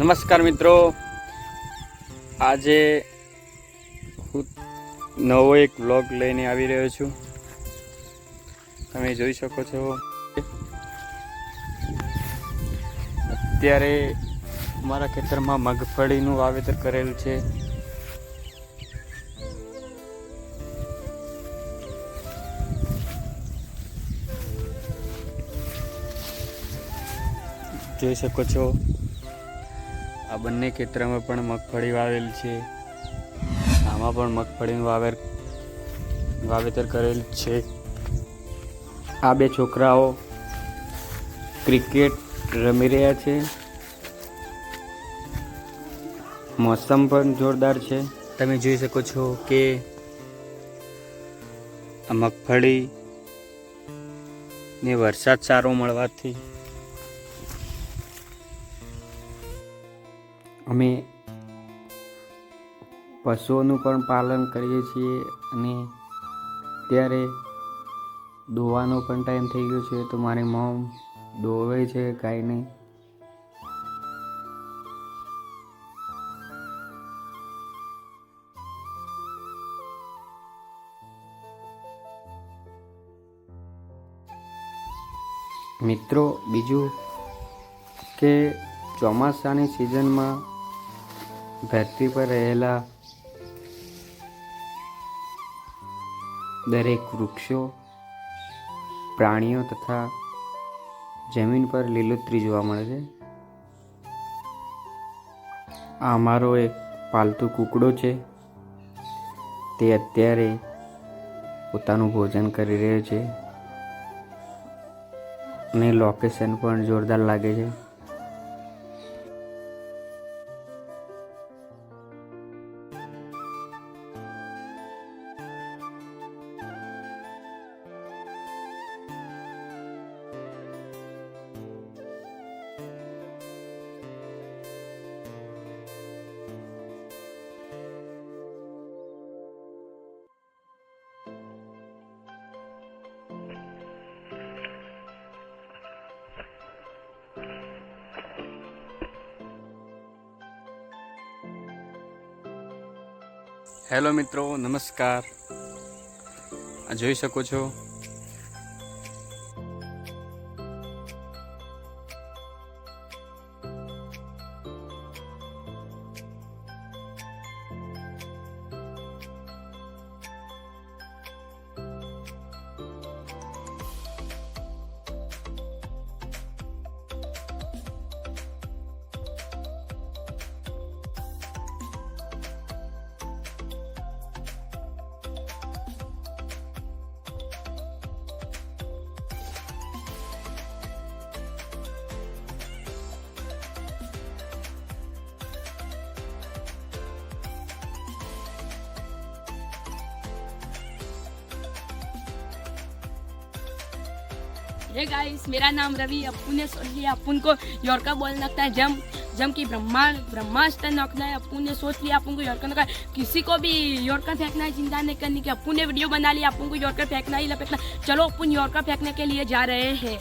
નમસ્કાર મિત્રો, આજે હું નવો એક વ્લોગ લઈને આવી રહ્યો છું. તમે જોઈ શકો છો અત્યારે મારા ખેતરમાં મગફળીનું વાવેતર કરેલું છે. જોઈ શકો છો આ બંને ખેતરમાં પણ મગફળી વાવેલ છે. આમાં પણ મગફળીનું વાવેતર કરેલ છે. આ બે છોકરાઓ ક્રિકેટ રમી રહ્યા છે. મોસમ પણ જોરદાર છે. તમે જોઈ શકો છો કે આ મગફળી ને વરસાદ સારો મળવાથી અમે પશુઓનું પણ પાલન કરીએ છીએ અને ત્યારે દોવાનો પણ ટાઈમ થઈ ગયો છે, તો મારી મમ દોવે છે ગાયને. મિત્રો, બીજું કે ચોમાસાની સિઝનમાં ધરતી પર રહેલા દરેક વૃક્ષો, પ્રાણીઓ તથા જમીન પર લીલોતરી જોવા મળે છે. આ અમારો એક પાલતુ કૂકડો છે. તે અત્યારે પોતાનું ભોજન કરી રહ્યો છે અને લોકેશન પણ જોરદાર લાગે છે. હેલો મિત્રો, નમસ્કાર. આ જોઈ શકો છો हे गाइस, मेरा नाम रवि। अप्पू ने सोच लिया अप्पू को यॉर्कर बॉल लगता है जम की ब्रह्मास्त्र नोकना है। अप्पू ने सोच लिया अप्पू को यॉर्कर का किसी को भी यॉर्कर फेंकना है, चिंता नहीं करनी की। अप्पू ने वीडियो बना लिया, अप्पू को यॉर्कर फेंकना ही लपेटना। चलो अप्पू यॉर्कर फेंकने के लिए जा रहे हैं।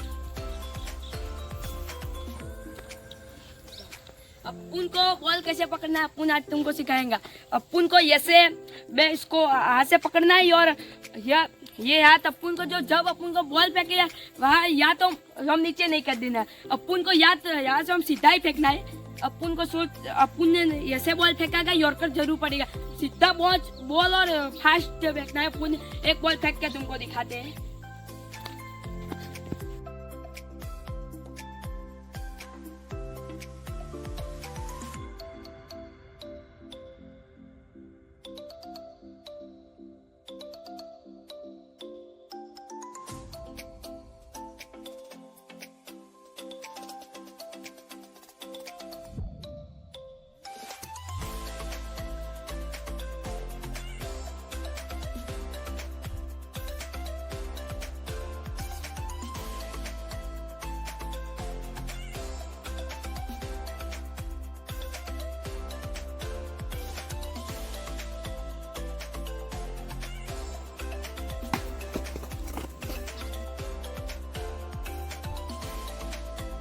अप्पू को बॉल कैसे पकड़ना है अप्पू आज तुमको सिखाएंगा। अप्पू को ऐसे इसको हाथ से पकड़ना है और ये हाथ अप्पू को जब अप्पू को बॉल फेंके वहाँ या तो हम नीचे नहीं कर देना है। अप्पू को यहाँ से हम सीधा ही फेंकना है। अप्पू ने ऐसे बॉल फेंका यॉर्कर जरूर पड़ेगा। सीधा बॉल और फास्ट फेंकना है। अप्पू ने एक बॉल फेंक के तुमको दिखाते हैं।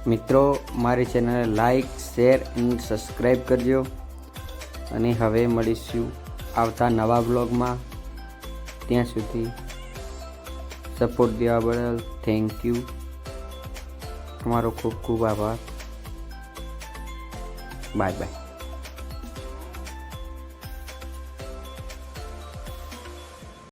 મિત્રો મારી ચેનલને લાઈક શેર અને સબસ્ક્રાઈબ કરજો અને હવે મળીશું આવતા નવા બ્લોગમાં. ત્યાં સુધી સપોર્ટ દેવા બદલ થેન્ક યુ. તમારો ખૂબ ખૂબ આભાર. Bye bye.